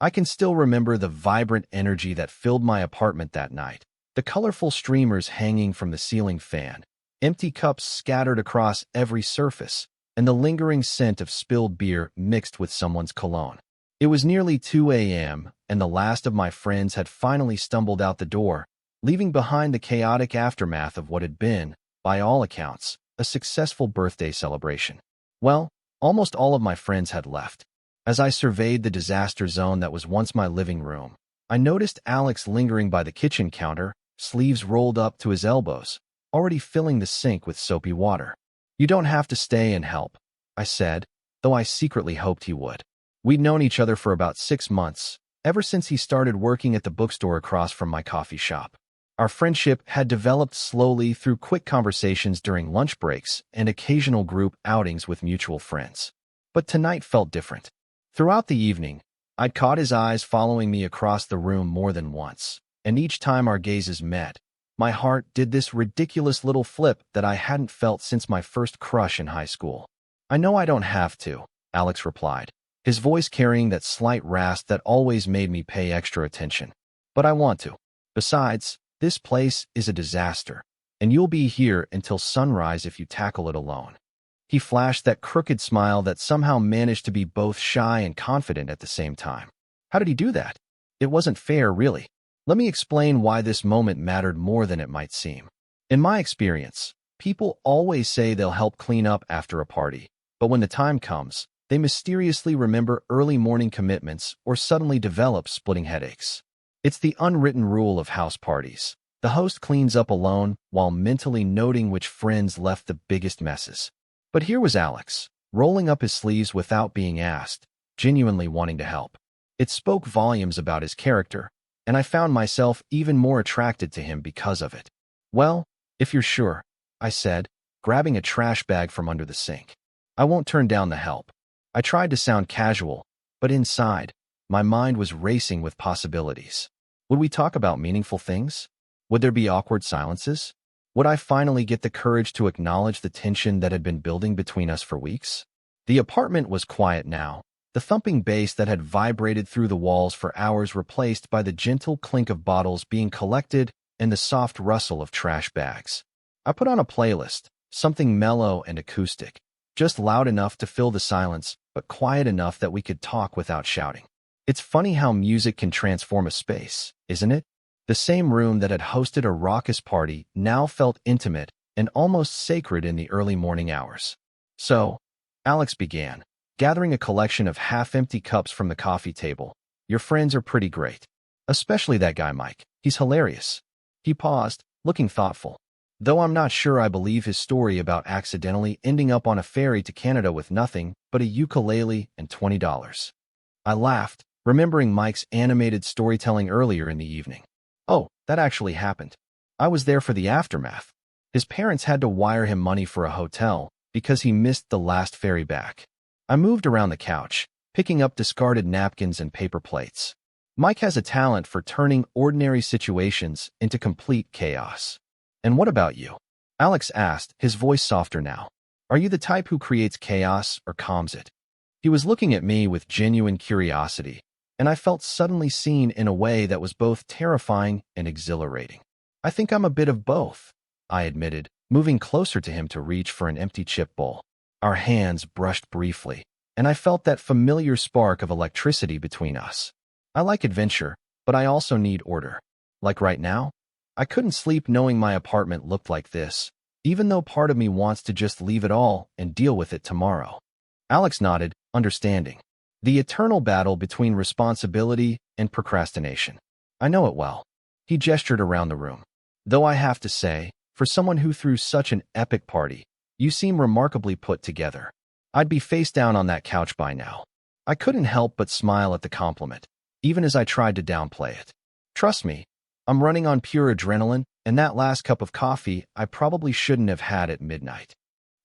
I can still remember the vibrant energy that filled my apartment that night. The colorful streamers hanging from the ceiling fan, empty cups scattered across every surface, and the lingering scent of spilled beer mixed with someone's cologne. It was nearly 2 a.m., and the last of my friends had finally stumbled out the door, leaving behind the chaotic aftermath of what had been, by all accounts, a successful birthday celebration. Well, almost all of my friends had left. As I surveyed the disaster zone that was once my living room, I noticed Alex lingering by the kitchen counter, sleeves rolled up to his elbows, already filling the sink with soapy water. "You don't have to stay and help," I said, though I secretly hoped he would. We'd known each other for about 6 months, ever since he started working at the bookstore across from my coffee shop. Our friendship had developed slowly through quick conversations during lunch breaks and occasional group outings with mutual friends. But tonight felt different. Throughout the evening, I'd caught his eyes following me across the room more than once, and each time our gazes met, my heart did this ridiculous little flip that I hadn't felt since my first crush in high school. "I know I don't have to," Alex replied, his voice carrying that slight rasp that always made me pay extra attention. "But I want to. Besides, this place is a disaster, and you'll be here until sunrise if you tackle it alone." He flashed that crooked smile that somehow managed to be both shy and confident at the same time. How did he do that? It wasn't fair, really. Let me explain why this moment mattered more than it might seem. In my experience, people always say they'll help clean up after a party, but when the time comes, they mysteriously remember early morning commitments or suddenly develop splitting headaches. It's the unwritten rule of house parties. The host cleans up alone while mentally noting which friends left the biggest messes. But here was Alex, rolling up his sleeves without being asked, genuinely wanting to help. It spoke volumes about his character, and I found myself even more attracted to him because of it. "Well, if you're sure," I said, grabbing a trash bag from under the sink. "I won't turn down the help." I tried to sound casual, but inside, my mind was racing with possibilities. Would we talk about meaningful things? Would there be awkward silences? Would I finally get the courage to acknowledge the tension that had been building between us for weeks? The apartment was quiet now, the thumping bass that had vibrated through the walls for hours replaced by the gentle clink of bottles being collected and the soft rustle of trash bags. I put on a playlist, something mellow and acoustic, just loud enough to fill the silence, but quiet enough that we could talk without shouting. It's funny how music can transform a space, isn't it? The same room that had hosted a raucous party now felt intimate and almost sacred in the early morning hours. "So," Alex began, gathering a collection of half-empty cups from the coffee table, "your friends are pretty great. Especially that guy Mike. He's hilarious." He paused, looking thoughtful. Though I'm not sure I believe his story about accidentally ending up on a ferry to Canada with nothing but a ukulele and $20. I laughed, remembering Mike's animated storytelling earlier in the evening. "Oh, that actually happened. I was there for the aftermath. His parents had to wire him money for a hotel because he missed the last ferry back." I moved around the couch, picking up discarded napkins and paper plates. Mike has a talent for turning ordinary situations into complete chaos. "And what about you?" Alex asked, his voice softer now. "Are you the type who creates chaos or calms it?" He was looking at me with genuine curiosity, and I felt suddenly seen in a way that was both terrifying and exhilarating. "I think I'm a bit of both," I admitted, moving closer to him to reach for an empty chip bowl. Our hands brushed briefly, and I felt that familiar spark of electricity between us. I like adventure, but I also need order. Like right now, I couldn't sleep knowing my apartment looked like this, even though part of me wants to just leave it all and deal with it tomorrow. Alex nodded, understanding. The eternal battle between responsibility and procrastination. I know it well. He gestured around the room. "Though I have to say, for someone who threw such an epic party, you seem remarkably put together. I'd be face down on that couch by now." I couldn't help but smile at the compliment, even as I tried to downplay it. "Trust me, I'm running on pure adrenaline, and that last cup of coffee I probably shouldn't have had at midnight."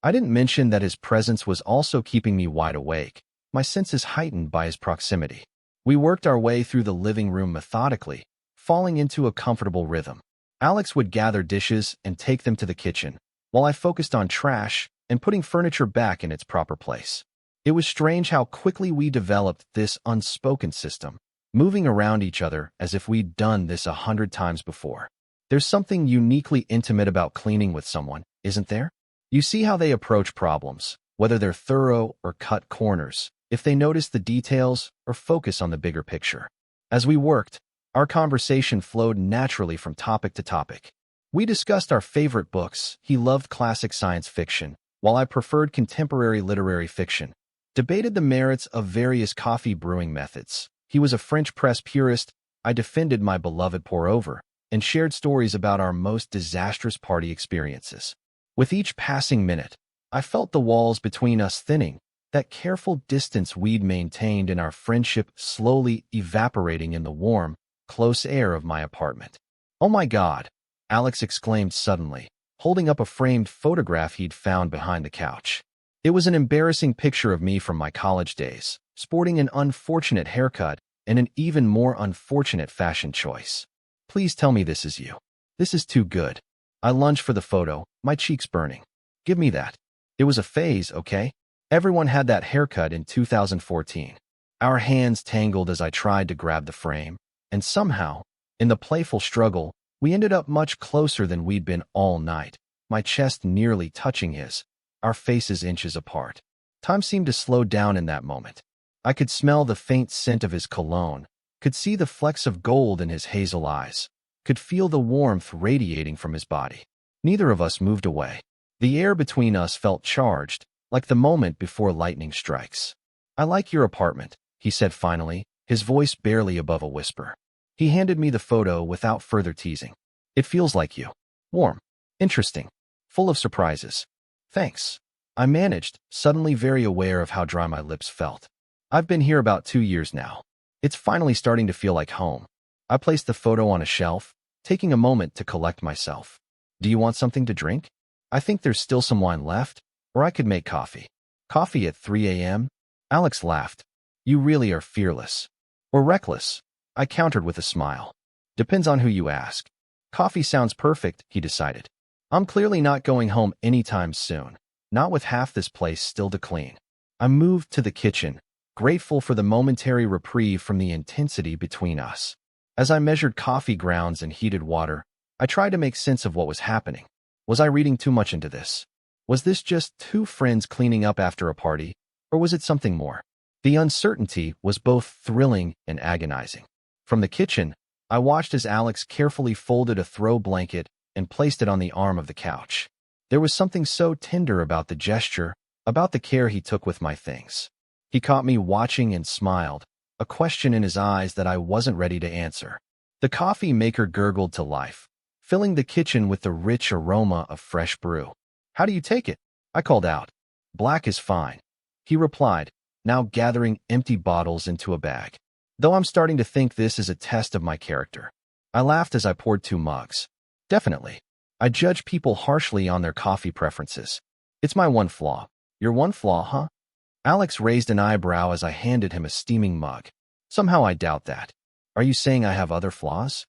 I didn't mention that his presence was also keeping me wide awake, my senses heightened by his proximity. We worked our way through the living room methodically, falling into a comfortable rhythm. Alex would gather dishes and take them to the kitchen, while I focused on trash and putting furniture back in its proper place. It was strange how quickly we developed this unspoken system, moving around each other as if we'd done this 100 times before. There's something uniquely intimate about cleaning with someone, isn't there? You see how they approach problems, whether they're thorough or cut corners, if they notice the details or focus on the bigger picture. As we worked, our conversation flowed naturally from topic to topic. We discussed our favorite books. He loved classic science fiction, while I preferred contemporary literary fiction. Debated the merits of various coffee brewing methods. He was a French press purist. I defended my beloved pour-over, and shared stories about our most disastrous party experiences. With each passing minute, I felt the walls between us thinning, that careful distance we'd maintained in our friendship slowly evaporating in the warm, close air of my apartment. "Oh my God," Alex exclaimed suddenly, holding up a framed photograph he'd found behind the couch. It was an embarrassing picture of me from my college days, sporting an unfortunate haircut and an even more unfortunate fashion choice. "Please tell me this is you. This is too good." I lunged for the photo, my cheeks burning. "Give me that." It was a phase, okay? Everyone had that haircut in 2014. Our hands tangled as I tried to grab the frame, and somehow, in the playful struggle, we ended up much closer than we'd been all night, my chest nearly touching his, our faces inches apart. Time seemed to slow down in that moment. I could smell the faint scent of his cologne, could see the flecks of gold in his hazel eyes, could feel the warmth radiating from his body. Neither of us moved away. The air between us felt charged, like the moment before lightning strikes. "I like your apartment," he said finally, his voice barely above a whisper. He handed me the photo without further teasing. "It feels like you. Warm. Interesting. Full of surprises." "Thanks." I managed, suddenly very aware of how dry my lips felt. "I've been here about 2 years now. It's finally starting to feel like home." I placed the photo on a shelf, taking a moment to collect myself. "Do you want something to drink? I think there's still some wine left, or I could make coffee." "Coffee at 3 a.m.? Alex laughed. "You really are fearless. Or reckless," I countered with a smile. "Depends on who you ask." "Coffee sounds perfect," he decided. "I'm clearly not going home anytime soon, not with half this place still to clean." I moved to the kitchen, grateful for the momentary reprieve from the intensity between us. As I measured coffee grounds and heated water, I tried to make sense of what was happening. Was I reading too much into this? Was this just two friends cleaning up after a party, or was it something more? The uncertainty was both thrilling and agonizing. From the kitchen, I watched as Alex carefully folded a throw blanket and placed it on the arm of the couch. There was something so tender about the gesture, about the care he took with my things. He caught me watching and smiled, a question in his eyes that I wasn't ready to answer. The coffee maker gurgled to life, filling the kitchen with the rich aroma of fresh brew. "How do you take it?" I called out. "Black is fine," he replied, now gathering empty bottles into a bag. "Though I'm starting to think this is a test of my character." I laughed as I poured 2 mugs. "Definitely. I judge people harshly on their coffee preferences. It's my one flaw." "Your one flaw, huh?" Alex raised an eyebrow as I handed him a steaming mug. "Somehow I doubt that. Are you saying I have other flaws?"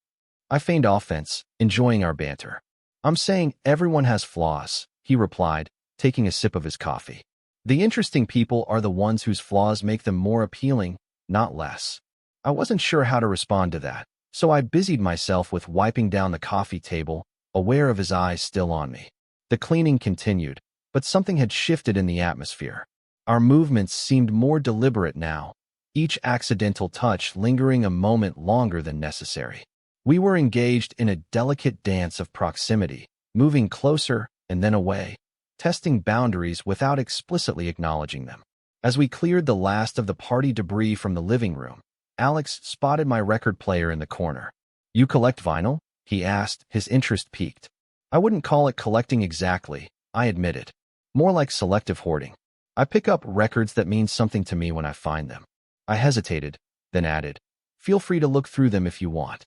I feigned offense, enjoying our banter. "I'm saying everyone has flaws," he replied, taking a sip of his coffee. "The interesting people are the ones whose flaws make them more appealing, not less." I wasn't sure how to respond to that, so I busied myself with wiping down the coffee table, aware of his eyes still on me. The cleaning continued, but something had shifted in the atmosphere. Our movements seemed more deliberate now, each accidental touch lingering a moment longer than necessary. We were engaged in a delicate dance of proximity, moving closer and then away, testing boundaries without explicitly acknowledging them. As we cleared the last of the party debris from the living room, Alex spotted my record player in the corner. "You collect vinyl?" he asked, his interest piqued. "I wouldn't call it collecting exactly," I admitted. "More like selective hoarding. I pick up records that mean something to me when I find them." I hesitated, then added, "Feel free to look through them if you want."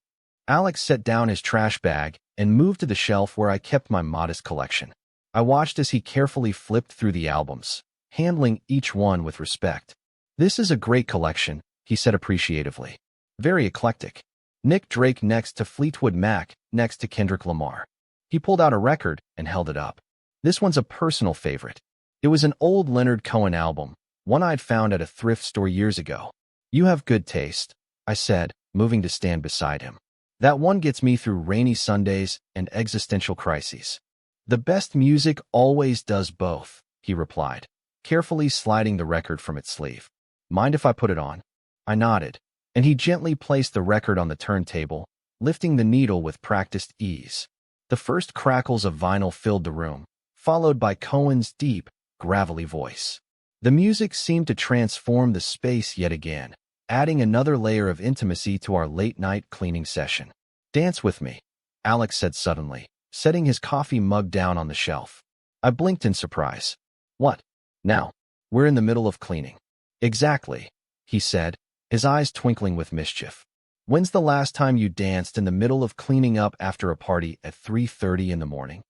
Alex set down his trash bag and moved to the shelf where I kept my modest collection. I watched as he carefully flipped through the albums, handling each one with respect. "This is a great collection," he said appreciatively. "Very eclectic. Nick Drake next to Fleetwood Mac, next to Kendrick Lamar." He pulled out a record and held it up. "This one's a personal favorite. It was an old Leonard Cohen album, one I'd found at a thrift store years ago." "You have good taste." I said, moving to stand beside him. That one gets me through rainy Sundays and existential crises. The best music always does both, he replied, carefully sliding the record from its sleeve. Mind if I put it on? I nodded, and he gently placed the record on the turntable, lifting the needle with practiced ease. The first crackles of vinyl filled the room, followed by Cohen's deep, gravelly voice. The music seemed to transform the space yet again, adding another layer of intimacy to our late-night cleaning session. Dance with me, Alex said suddenly, setting his coffee mug down on the shelf. I blinked in surprise. What? Now? We're in the middle of cleaning. Exactly, he said, his eyes twinkling with mischief. When's the last time you danced in the middle of cleaning up after a party at 3:30 in the morning?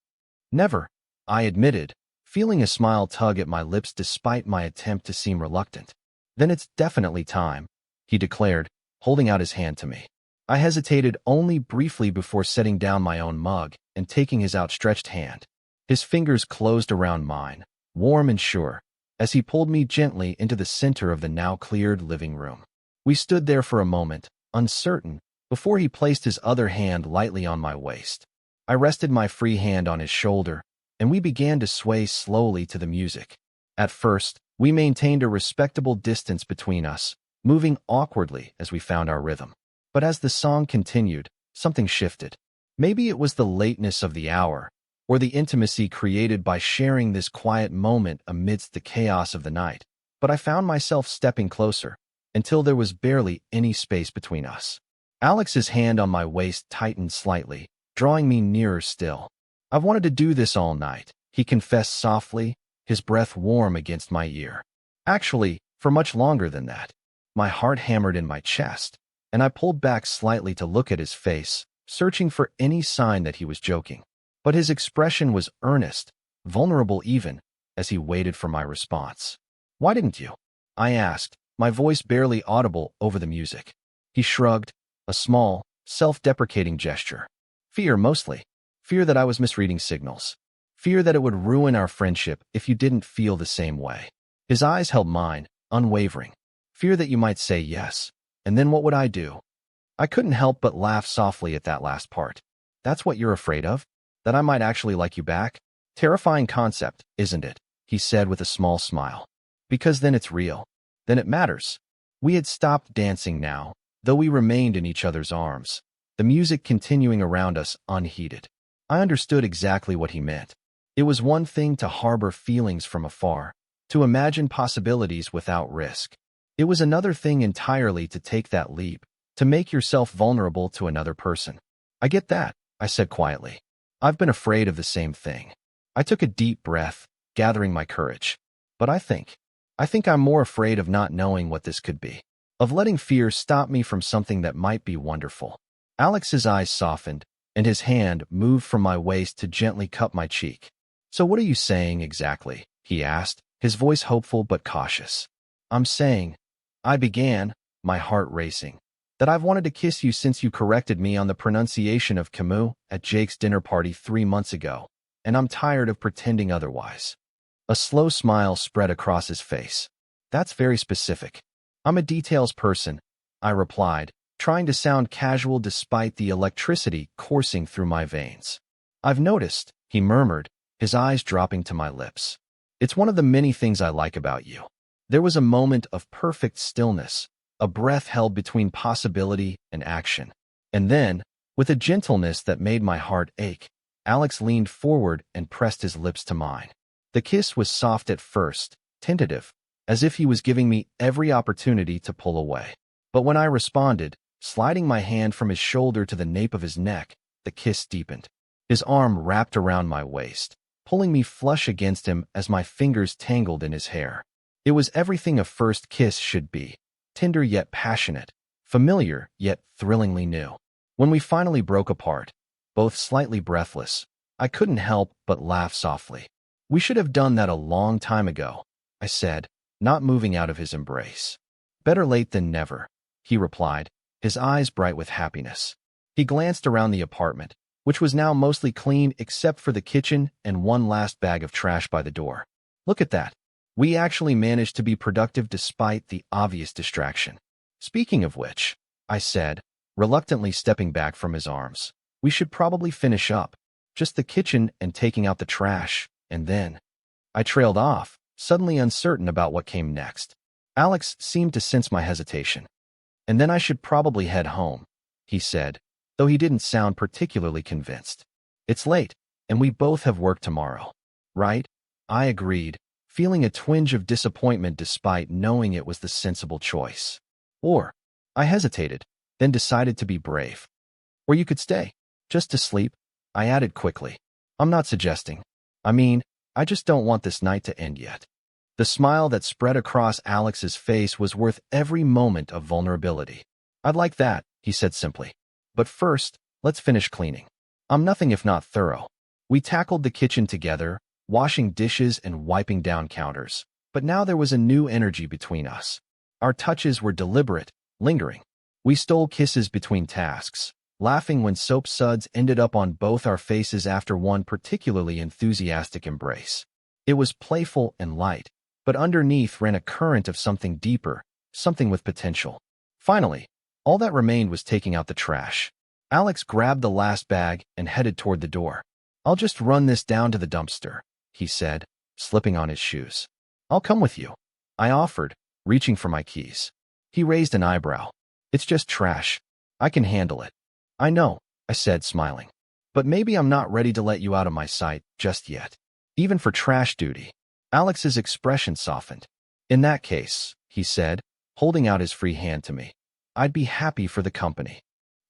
Never, I admitted, feeling a smile tug at my lips despite my attempt to seem reluctant. Then it's definitely time, he declared, holding out his hand to me. I hesitated only briefly before setting down my own mug and taking his outstretched hand. His fingers closed around mine, warm and sure, as he pulled me gently into the center of the now-cleared living room. We stood there for a moment, uncertain, before he placed his other hand lightly on my waist. I rested my free hand on his shoulder, and we began to sway slowly to the music. At first, we maintained a respectable distance between us, moving awkwardly as we found our rhythm. But as the song continued, something shifted. Maybe it was the lateness of the hour, or the intimacy created by sharing this quiet moment amidst the chaos of the night, but I found myself stepping closer, until there was barely any space between us. Alex's hand on my waist tightened slightly, drawing me nearer still. I've wanted to do this all night, he confessed softly, his breath warm against my ear. Actually, for much longer than that. My heart hammered in my chest, and I pulled back slightly to look at his face, searching for any sign that he was joking. But his expression was earnest, vulnerable even, as he waited for my response. Why didn't you? I asked, my voice barely audible over the music. He shrugged, a small, self-deprecating gesture. Fear, mostly. Fear that I was misreading signals. Fear that it would ruin our friendship if you didn't feel the same way. His eyes held mine, unwavering. Fear that you might say yes, and then what would I do? I couldn't help but laugh softly at that last part. That's what you're afraid of? That I might actually like you back? Terrifying concept, isn't it? He said with a small smile. Because then it's real. Then it matters. We had stopped dancing now, though we remained in each other's arms, the music continuing around us unheeded. I understood exactly what he meant. It was one thing to harbor feelings from afar, to imagine possibilities without risk. It was another thing entirely to take that leap, to make yourself vulnerable to another person. I get that, I said quietly. I've been afraid of the same thing. I took a deep breath, gathering my courage. But I think I'm more afraid of not knowing what this could be, of letting fear stop me from something that might be wonderful. Alex's eyes softened, and his hand moved from my waist to gently cup my cheek. So what are you saying exactly? He asked, his voice hopeful but cautious. I'm saying, I began, my heart racing, that I've wanted to kiss you since you corrected me on the pronunciation of Camus at Jake's dinner party 3 months ago, and I'm tired of pretending otherwise. A slow smile spread across his face. That's very specific. I'm a details person, I replied, trying to sound casual despite the electricity coursing through my veins. I've noticed, he murmured, his eyes dropping to my lips. It's one of the many things I like about you. There was a moment of perfect stillness, a breath held between possibility and action. And then, with a gentleness that made my heart ache, Alex leaned forward and pressed his lips to mine. The kiss was soft at first, tentative, as if he was giving me every opportunity to pull away. But when I responded, sliding my hand from his shoulder to the nape of his neck, the kiss deepened. His arm wrapped around my waist, pulling me flush against him as my fingers tangled in his hair. It was everything a first kiss should be, tender yet passionate, familiar yet thrillingly new. When we finally broke apart, both slightly breathless, I couldn't help but laugh softly. We should have done that a long time ago, I said, not moving out of his embrace. Better late than never, he replied, his eyes bright with happiness. He glanced around the apartment, which was now mostly clean except for the kitchen and one last bag of trash by the door. Look at that. We actually managed to be productive despite the obvious distraction. Speaking of which, I said, reluctantly stepping back from his arms. We should probably finish up. Just the kitchen and taking out the trash, and then… I trailed off, suddenly uncertain about what came next. Alex seemed to sense my hesitation. And then I should probably head home, he said, though he didn't sound particularly convinced. It's late, and we both have work tomorrow. Right? I agreed, feeling a twinge of disappointment despite knowing it was the sensible choice. Or, I hesitated, then decided to be brave. Or you could stay, just to sleep, I added quickly. I'm not suggesting. I just don't want this night to end yet. The smile that spread across Alex's face was worth every moment of vulnerability. I'd like that, he said simply. But first, let's finish cleaning. I'm nothing if not thorough. We tackled the kitchen together, washing dishes and wiping down counters. But now there was a new energy between us. Our touches were deliberate, lingering. We stole kisses between tasks, laughing when soap suds ended up on both our faces after one particularly enthusiastic embrace. It was playful and light, but underneath ran a current of something deeper, something with potential. Finally, all that remained was taking out the trash. Alex grabbed the last bag and headed toward the door. I'll just run this down to the dumpster, he said, slipping on his shoes. I'll come with you, I offered, reaching for my keys. He raised an eyebrow. It's just trash. I can handle it. I know, I said, smiling. But maybe I'm not ready to let you out of my sight just yet. Even for trash duty. Alex's expression softened. In that case, he said, holding out his free hand to me, I'd be happy for the company.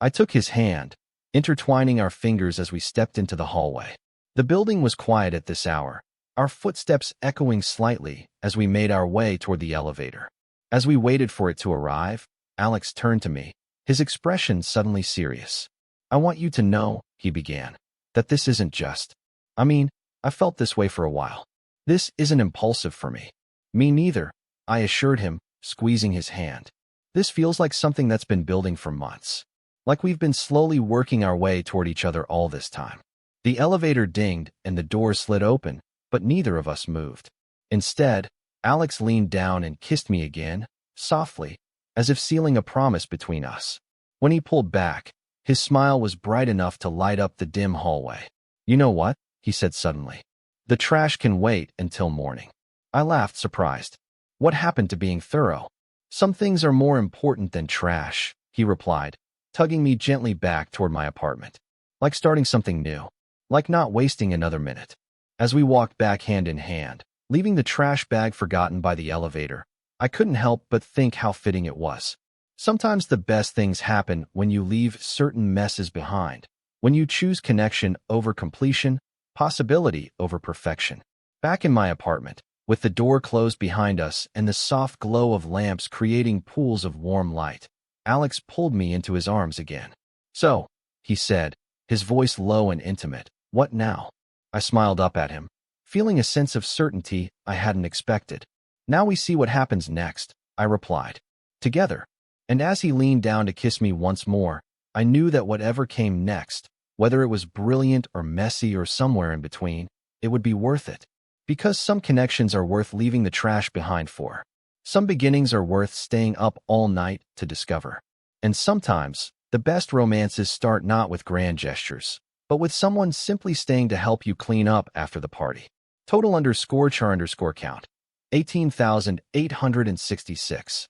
I took his hand, intertwining our fingers as we stepped into the hallway. The building was quiet at this hour, our footsteps echoing slightly as we made our way toward the elevator. As we waited for it to arrive, Alex turned to me, his expression suddenly serious. I want you to know, he began, that this isn't just… I felt this way for a while. This isn't impulsive for me. Me neither, I assured him, squeezing his hand. This feels like something that's been building for months. Like we've been slowly working our way toward each other all this time. The elevator dinged and the door slid open, but neither of us moved. Instead, Alex leaned down and kissed me again, softly, as if sealing a promise between us. When he pulled back, his smile was bright enough to light up the dim hallway. You know what? He said suddenly. The trash can wait until morning. I laughed, surprised. What happened to being thorough? Some things are more important than trash, he replied, tugging me gently back toward my apartment. Like starting something new. Like not wasting another minute. As we walked back hand in hand, leaving the trash bag forgotten by the elevator, I couldn't help but think how fitting it was. Sometimes the best things happen when you leave certain messes behind. When you choose connection over completion, possibility over perfection. Back in my apartment, with the door closed behind us and the soft glow of lamps creating pools of warm light, Alex pulled me into his arms again. So, he said, his voice low and intimate, what now? I smiled up at him, feeling a sense of certainty I hadn't expected. Now we see what happens next, I replied. Together. And as he leaned down to kiss me once more, I knew that whatever came next, whether it was brilliant or messy or somewhere in between, it would be worth it. Because some connections are worth leaving the trash behind for. Some beginnings are worth staying up all night to discover. And sometimes, the best romances start not with grand gestures, but with someone simply staying to help you clean up after the party. Total _char_count. 18,866.